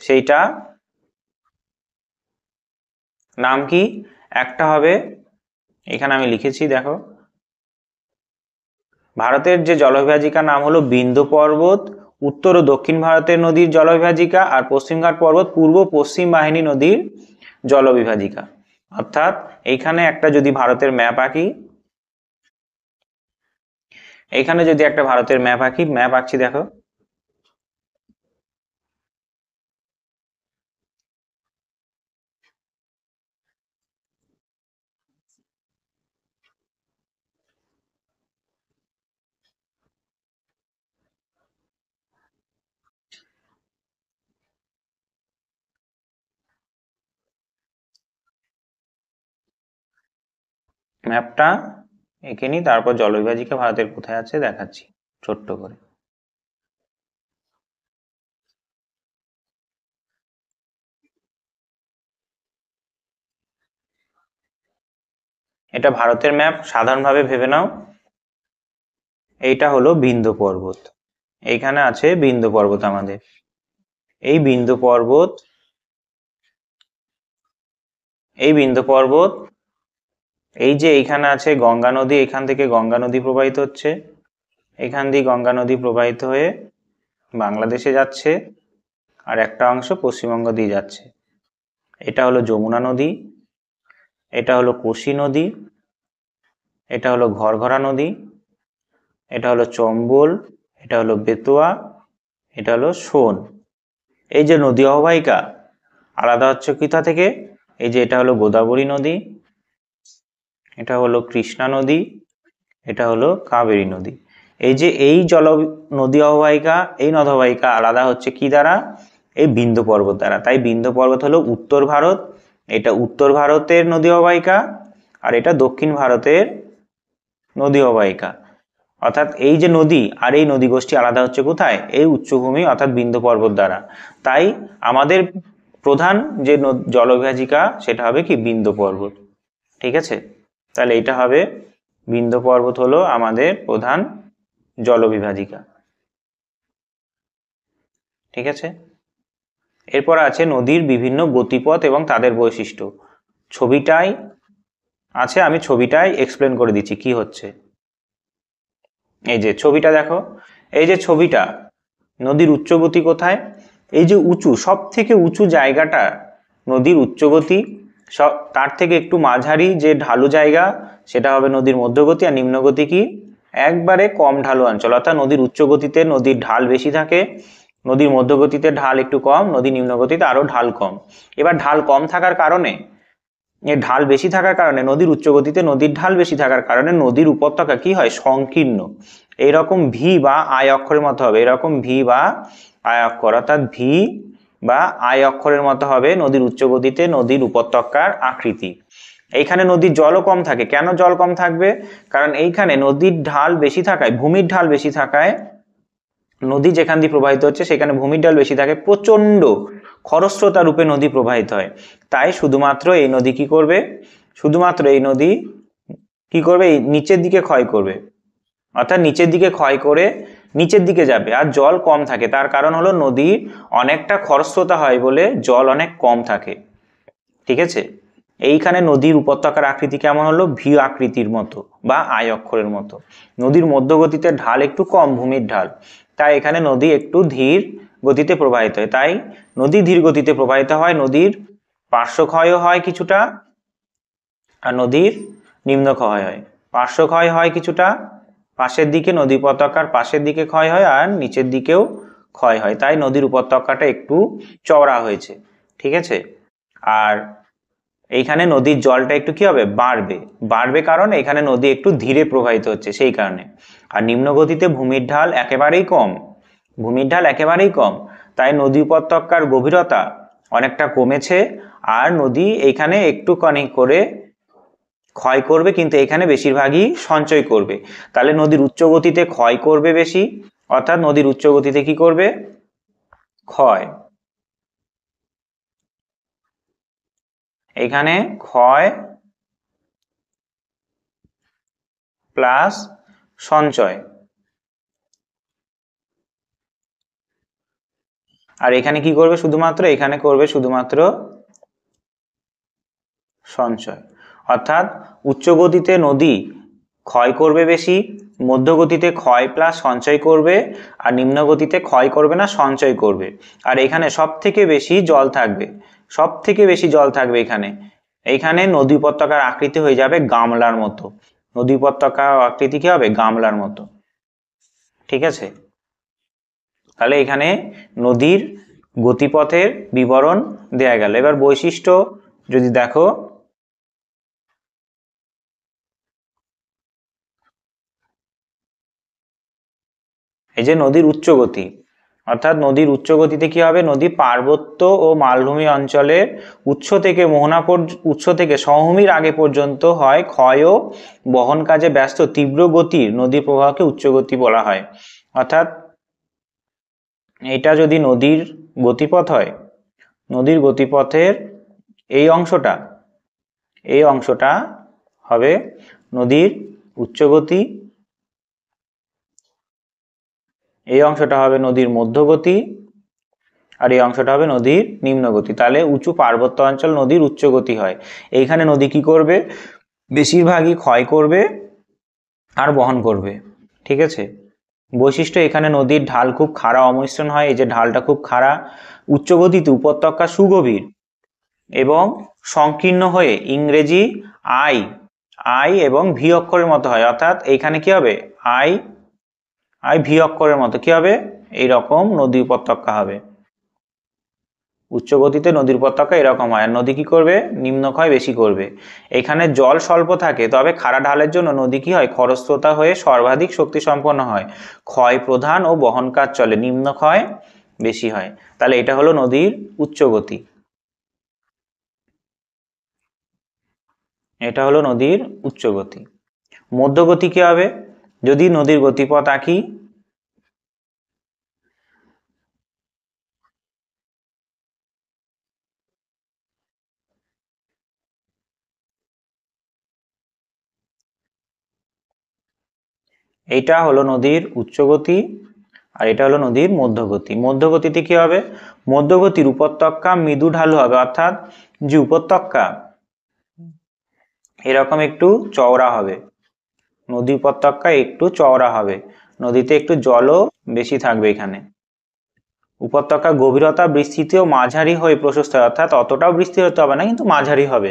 সেইটা নাম কি? একটা হবে, এখানে আমি লিখেছি দেখো, ভারতের যে জলবিভাজিকার নাম হলো বিন্ধ্য পর্বত, উত্তর ও দক্ষিণ ভারতের নদীর জলবিভাজিকা, আর পশ্চিমঘাট পর্বত পূর্ব পশ্চিম বাহিনী নদীর জলবিভাজিকা। অর্থাৎ এইখানে একটা যদি ভারতের ম্যাপ আঁকি, এইখানে যদি একটা ভারতের ম্যাপ আঁকছি দেখো, ম্যাপটা এঁকে নি, তারপর জলবিভাজিকা ভারতের কোথায় আছে দেখাচ্ছি ছোট্ট করে। এটা ভারতের ম্যাপ, সাধারণভাবে ভেবে নাও। এইটা হলো বিন্ধ্য পর্বত, এইখানে আছে বিন্ধ্য পর্বত আমাদের। এই বিন্ধ্য পর্বত এই যে এইখানে আছে গঙ্গা নদী, এখান থেকে গঙ্গা নদী প্রবাহিত হচ্ছে, এখান দিয়ে গঙ্গা নদী প্রবাহিত হয়ে বাংলাদেশে যাচ্ছে, আর একটা অংশ পশ্চিমবঙ্গ দিয়ে যাচ্ছে। এটা হলো যমুনা নদী, এটা হলো কোশি নদী, এটা হলো ঘরঘরা নদী, এটা হলো চম্বল, এটা হলো বেতোয়া, এটা হলো সোন। এই যে নদী অববাহিকা আলাদা হচ্ছে কোথা থেকে? এই যে এটা হলো গোদাবরী নদী, এটা হলো কৃষ্ণা নদী, এটা হলো কাবেরী নদী। এই যে এই নদী অববাহিকা, এই নদ অববাহিকা আলাদা হচ্ছে কি দ্বারা? এই বিন্ধ্য পর্বত দ্বারা। তাই বিন্ধ্য পর্বত হলো উত্তর ভারত, এটা উত্তর ভারতের নদী অববাহিকা, আর এটা দক্ষিণ ভারতের নদী অববাহিকা। অর্থাৎ এই যে নদী আর এই নদী গোষ্ঠী আলাদা হচ্ছে কোথায়? এই উচ্চভূমি অর্থাৎ বিন্ধ্য পর্বত দ্বারা। তাই আমাদের প্রধান যে জলবিভাজিকা সেটা হবে কি? বিন্ধ্য পর্বত। ঠিক আছে, তাহলে এটা হবে বিন্ধ্য পর্বত হলো আমাদের প্রধান জলবিভাজিকা। ঠিক আছে, এরপর আছে নদীর বিভিন্ন গতিপথ এবং তাদের বৈশিষ্ট্য। ছবিটাই আছে, আমি ছবিটাই এক্সপ্লেন করে দিচ্ছি কি হচ্ছে। এই যে ছবিটা দেখো, এই যে ছবিটা, নদীর উচ্চগতি কোথায়? এই যে উঁচু, সব থেকে উঁচু জায়গাটা নদীর উচ্চগতি, তার থেকে একটু মাঝারি যে ঢালু জায়গা সেটা হবে নদীর মধ্যগতি, আর নিম্নগতি কি? একবারে কম ঢালু অঞ্চল। অর্থাৎ নদীর উচ্চগতিতে নদীর ঢাল বেশি থাকে, নদীর মধ্যগতিতে ঢাল একটু কম, নদীর নিম্নগতিতে আরো ঢাল কম। এবার ঢাল কম থাকার কারণে, এর ঢাল বেশি থাকার কারণে, নদীর উচ্চগতিতে নদীর ঢাল বেশি থাকার কারণে নদীর উপত্যকা কি হয়? সংকীর্ণ। এইরকম ভি বা আই অক্ষরের মতো হবে, এরকম ভি বা আই অক্ষর, অর্থাৎ ভি বা আই অক্ষরের মতো হবে নদীর উচ্চগতিতে নদীর উপত্যকার আকৃতি। এইখানে নদীর জলও কম থাকে। কেন জল কম থাকবে? কারণ এইখানে নদীর ঢাল বেশি থাকায়, ভূমির ঢাল বেশি থাকায়, নদী যেখান দিয়ে প্রবাহিত হচ্ছে সেখানে ভূমির ঢাল বেশি থাকে, প্রচন্ড খরস্রোতা রূপে নদী প্রবাহিত হয়। তাই শুধুমাত্র এই নদী কি করবে? শুধুমাত্র এই নদী কি করবে? নিচের দিকে ক্ষয় করবে, অর্থাৎ নিচের দিকে ক্ষয় করে নিচের দিকে যাবে। আর জল কম থাকে, তার কারণ হলো নদী অনেকটা খরস্রোতা হয় বলে জল অনেক কম থাকে। ঠিক আছে, এইখানে নদীর উপত্যকার আকৃতি কেমন হলো? ভি আকৃতির মতো বা আই অক্ষরের মতো। নদীর মধ্যগতিতে ঢাল একটু কম, ভূমির ঢাল, তাই এখানে নদী একটু ধীর গতিতে প্রবাহিত হয়। তাই নদী ধীর গতিতে প্রবাহিত হয়, নদীর পার্শ্বক্ষয়ও হয় কিছুটা, আর নদীর নিম্নক্ষয় হয়। পার্শ্বক্ষয় হয় কিছুটা, পাশের দিকে নদী উপত্যকার পাশের দিকে ক্ষয় হয়, আর নিচের দিকেও ক্ষয় হয়। তাই নদীর উপত্যকাটা একটু চওড়া হয়েছে। ঠিক আছে, আর এইখানে নদীর জলটা একটু কি হবে? বাড়বে। বাড়বে কারণ এখানে নদী একটু ধীরে প্রবাহিত হচ্ছে সেই কারণে। আর নিম্ন গতিতে ভূমির ঢাল একেবারেই কম, ভূমির ঢাল একেবারেই কম, তাই নদী উপত্যকার গভীরতা অনেকটা কমেছে। আর নদী এইখানে একটুখানি করে ক্ষয় করবে, কিন্তু এখানে বেশিরভাগই সঞ্চয় করবে। তাহলে নদীর উচ্চ গতিতে ক্ষয় করবে বেশি, অর্থাৎ নদীর উচ্চ গতিতে কি করবে? ক্ষয়। এখানে ক্ষয় প্লাস সঞ্চয়, আর এখানে কি করবে? শুধুমাত্র এখানে করবে শুধুমাত্র সঞ্চয়। অর্থাৎ উচ্চ গতিতে নদী ক্ষয় করবে বেশি, মধ্যগতিতে ক্ষয় প্লাস সঞ্চয় করবে, আর নিম্ন গতিতে ক্ষয় করবে না, সঞ্চয় করবে। আর এখানে সব থেকে বেশি জল থাকবে, সব থেকে বেশি জল থাকবে এখানে। এইখানে নদী উপত্যকার আকৃতি হয়ে যাবে গামলার মতো, নদী উপত্যকার আকৃতি কি হবে? গামলার মতো। ঠিক আছে, তাহলে এখানে নদীর গতিপথের বিবরণ দেয়া গেল। এবার বৈশিষ্ট্য যদি দেখো, এই যে নদীর উচ্চ গতি, অর্থাৎ নদীর উচ্চ গতিতে কি হবে? নদী পার্বত্য ও মালভূমি অঞ্চলের উৎস থেকে উৎস থেকে সমভূমির আগে পর্যন্ত হয় ক্ষয় ও বহন কাজে ব্যস্ত তীব্র গতির নদীর প্রবাহকে উচ্চ গতি বলা হয়। অর্থাৎ এটা যদি নদীর গতিপথ হয়, নদীর গতিপথের এই অংশটা, এই অংশটা হবে নদীর উচ্চ গতি, এই অংশটা হবে নদীর মধ্যগতি, আর এই অংশটা হবে নদীর নিম্নগতি। তাহলে উঁচু পার্বত্য অঞ্চল নদীর উচ্চ গতি হয়। এইখানে নদী কি করবে? বেশিরভাগই ক্ষয় করবে আর বহন করবে। ঠিক আছে, বৈশিষ্ট্য এখানে নদীর ঢাল খুব খাড়া অমসৃণ হয়, এই যে ঢালটা খুব খাড়া। উচ্চ গতিতে উপত্যকা সুগভীর এবং সংকীর্ণ হয়ে ইংরেজি আই, আই এবং ভি অক্ষরের মতো হয়। অর্থাৎ এইখানে কি হবে? আই, আই ভি অক্ষরের মতো কি হবে? এইরকম নদী উপত্যকা হবে। উচ্চ গতিতে নদীর উপত্যকা এরকম হয়। আর নদী কি করবে? নিম্নক্ষয় বেশি করবে। এখানে জল স্বল্প থাকে, তবে খাড়া ঢালের জন্য নদী কি হয়? খরস্রোতা হয়ে সর্বাধিক শক্তি সম্পন্ন হয়, ক্ষয় প্রধান ও বহন কাজ চলে, নিম্নক্ষয় বেশি হয়। তাহলে এটা হলো নদীর উচ্চ গতি, এটা হলো নদীর উচ্চ গতি। মধ্যগতি কি হবে? যদি নদীর গতিপথ আঁকি, এইটা হলো নদীর উচ্চগতি আর এটা হলো নদীর মধ্যগতি। মধ্যগতিতে কি হবে, মধ্যগতির উপত্যকা মৃদু ঢালু হবে, অর্থাৎ যে উপত্যকা এরকম একটু চওড়া হবে, নদী উপত্যকা একটু চওড়া হবে, নদীতে একটু জলও বেশি থাকবে। এখানে উপত্যকা গভীরতা বিস্তৃতিও মাঝারি হয়ে প্রশস্ত হয়, অর্থাৎ অতটাও বিস্তৃত হতে হবে না, কিন্তু মাঝারি হবে।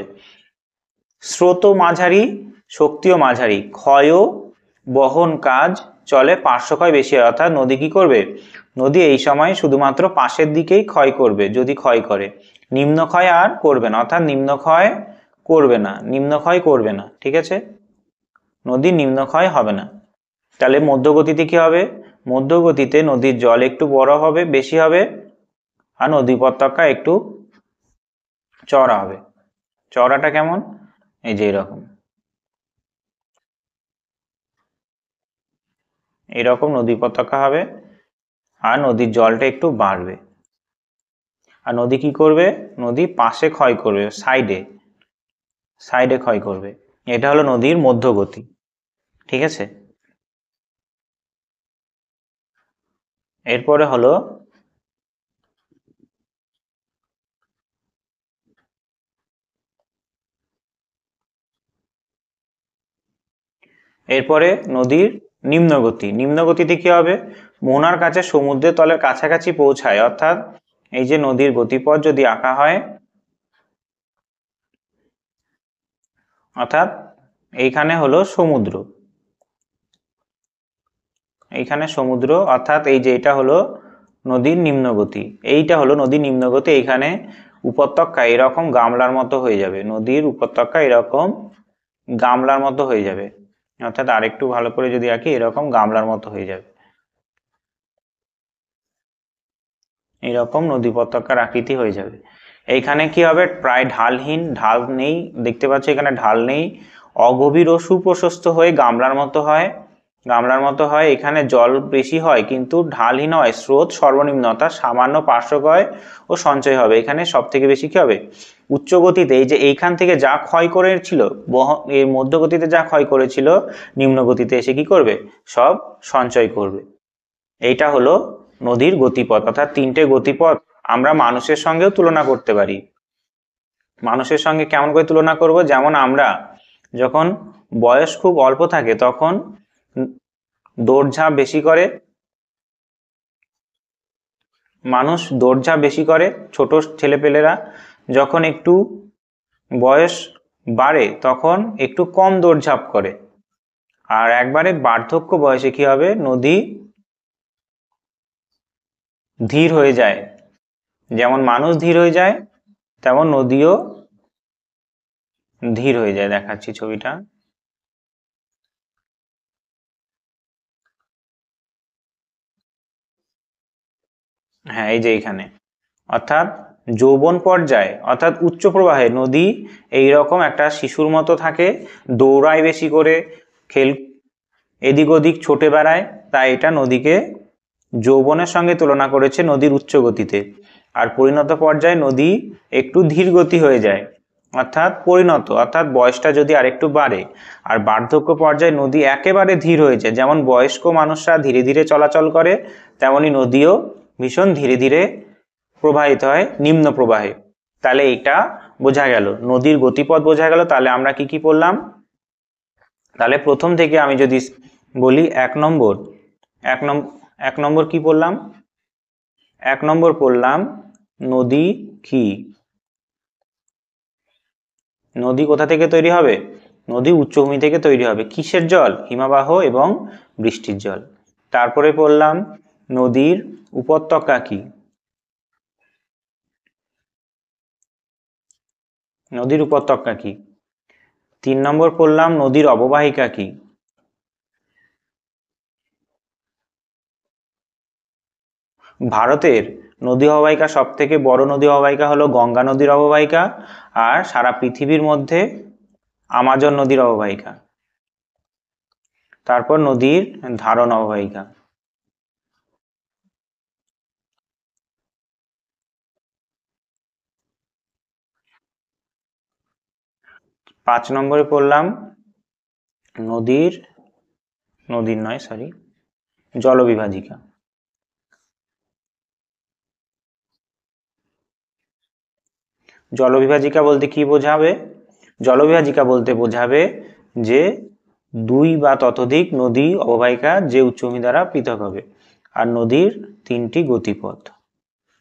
স্রোতও মাঝারি, শক্তিও মাঝারি, ক্ষয়ও বহন কাজ চলে পার্শ্বক্ষয় বেশি হয়, অর্থাৎ নদী কি করবে, নদী এই সময় শুধুমাত্র পাশের দিকেই ক্ষয় করবে যদি ক্ষয় করে, নিম্নক্ষয় আর করবে না, অর্থাৎ নিম্নক্ষয় করবে না, নিম্নক্ষয় করবে না, ঠিক আছে, নদীর নিম্নক্ষয় হবে না। তাহলে মধ্যগতিতে কি হবে, মধ্যগতিতে নদীর জল একটু বড় হবে, বেশি হবে, আর নদী উপত্যকা একটু চওড়া হবে। চওড়াটা কেমন, এই যে এরকম, এরকম নদী উপত্যকা হবে, আর নদীর জলটা একটু বাড়বে। আর নদী কি করবে, নদী পাশে ক্ষয় করবে, সাইডে সাইডে ক্ষয় করবে। এটা হলো নদীর মধ্যগতি, ঠিক আছে। এরপরে হলো এরপরে নদীর নিম্নগতি। নিম্নগতিতে কি হবে, মোহনার কাছে সমুদ্রের তলের কাছাকাছি পৌঁছায়, অর্থাৎ এই যে নদীর গতিপথ যদি আঁকা হয়, অর্থাৎ এইখানে হলো সমুদ্র, এইখানে সমুদ্র, অর্থাৎ এই যে এটা হলো নদীর নিম্নগতি, এইটা হলো নদীর নিম্নগতি। এইখানে উপত্যকা এরকম গামলার মতো হয়ে যাবে, নদীর উপত্যকা এরকম গামলার মতো হয়ে যাবে, অর্থাৎ আরেকটু ভালো করে যদি আঁকি, এরকম গামলার মতো হয়ে যাবে, এরকম নদী উপত্যকার আকৃতি হয়ে যাবে। এইখানে কি হবে, প্রায় ঢালহীন, ঢাল নেই, দেখতে পাচ্ছ এখানে ঢাল নেই, অগভীর ও সুপ্রশস্ত হয়ে গামলার মতো হয়, গামলার মতো হয়। এখানে জল বেশি হয় কিন্তু ঢালহীন হয়, স্রোত সর্বনিম্ন, অর্থাৎ সামান্য পার্শ্বক্ষয় ও সঞ্চয় হবে। এখানে সব থেকে বেশি কি হবে, উচ্চ গতিতে এই যে এইখান থেকে যা ক্ষয় করেছিল, এর মধ্যগতিতে যা ক্ষয় করেছিল, নিম্ন গতিতে এসে কি করবে, সব সঞ্চয় করবে। এইটা হলো নদীর গতিপথ, অর্থাৎ তিনটে গতিপথ আমরা মানুষের সঙ্গেও তুলনা করতে পারি। মানুষের সঙ্গে কেমন করে তুলনা করব, যেমন আমরা যখন বয়স খুব অল্প থাকে তখন দৌড়ঝাঁপ বেশি করে, মানুষ দৌড়ঝাঁপ বেশি করে, ছোট ছেলেপেলেরা যখন একটু বয়স বাড়ে তখন একটু কম দৌড়ঝাঁপ করে, আর একবারে বার্ধক্য বয়সে কি হবে, নদী ধীর হয়ে যায়। যেমন মানুষ ধীর হয়ে যায় তেমন নদীও ধীর হয়ে যায়। দেখাচ্ছি ছবিটা, হ্যাঁ এই যে এইখানে, অর্থাৎ যৌবন পর্যায়ে অর্থাৎ উচ্চ প্রবাহে নদী এইরকম একটা শিশুর মতো থাকে, দৌড়ায় বেশি করে, খেল এদিক ওদিক ছোটে বেড়ায়, তাই এটা নদীকে যৌবনের সঙ্গে তুলনা করেছে নদীর উচ্চ গতিতে। আর পরিণত পর্যায়ে নদী একটু ধীর গতি হয়ে যায়, অর্থাৎ পরিণত, অর্থাৎ বয়সটা যদি আরেকটু বাড়ে। আর বার্ধক্য পর্যায়ে নদী একেবারে ধীর হয়ে যায়, যেমন বয়স্ক মানুষরা ধীরে ধীরে চলাচল করে, তেমনি নদীও ভীষণ ধীরে ধীরে প্রবাহিত হয় নিম্ন প্রবাহে। তাহলে এটা বোঝা গেল, নদীর গতিপথ বোঝা গেল। তাহলে আমরা কি কি পড়লাম, তাহলে প্রথম থেকে আমি যদি বলি, এক নম্বর কি পড়লাম, এক নম্বর পড়লাম নদী কি, নদী কোথা থেকে তৈরি হবে, নদী উচ্চভূমি থেকে তৈরি হবে। কিসের জল, হিমবাহ এবং বৃষ্টির জল। তারপরে পড়লাম নদীর উপত্যকা কি, নদীর উপত্যকা কি। 3 নম্বর পড়লাম নদীর অববাহিকা কি। ভারতের নদী অববাহিকা, সব থেকে বড় নদী অববাহিকা হলো গঙ্গা নদীর অববাহিকা, আর সারা পৃথিবীর মধ্যে আমাজন নদীর অববাহিকা। তারপর নদীর ধারণ অববাহিকা। পাঁচ নম্বরে পড়লাম জলবিভাজিকা। জলবিভাজিকা বলতে কি বোঝাবে? জলবিভাজিকা বলতে বোঝাবে যে দুই বা ততোধিক নদী অববাহিকা যে উচ্চভূমি দ্বারা পৃথক হবে। আর নদীর তিনটি গতিপথ,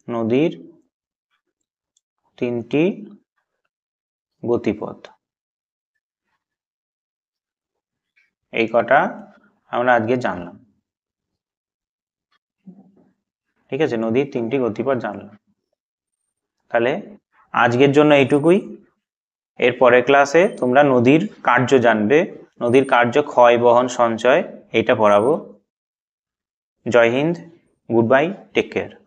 নদীর তিনটি গতিপথ, এই কটা আমরা আজকে জানলাম। ঠিক আছে, নদীর তিনটি গতিপথ জানলাম। তাহলে আজকের জন্য এইটুকুই। এর পরের ক্লাসে তোমরা নদীর কার্য জানবে, নদীর কার্য ক্ষয়, বহন, সঞ্চয়, এইটা পড়াবো। Jai Hind, good bye, take care.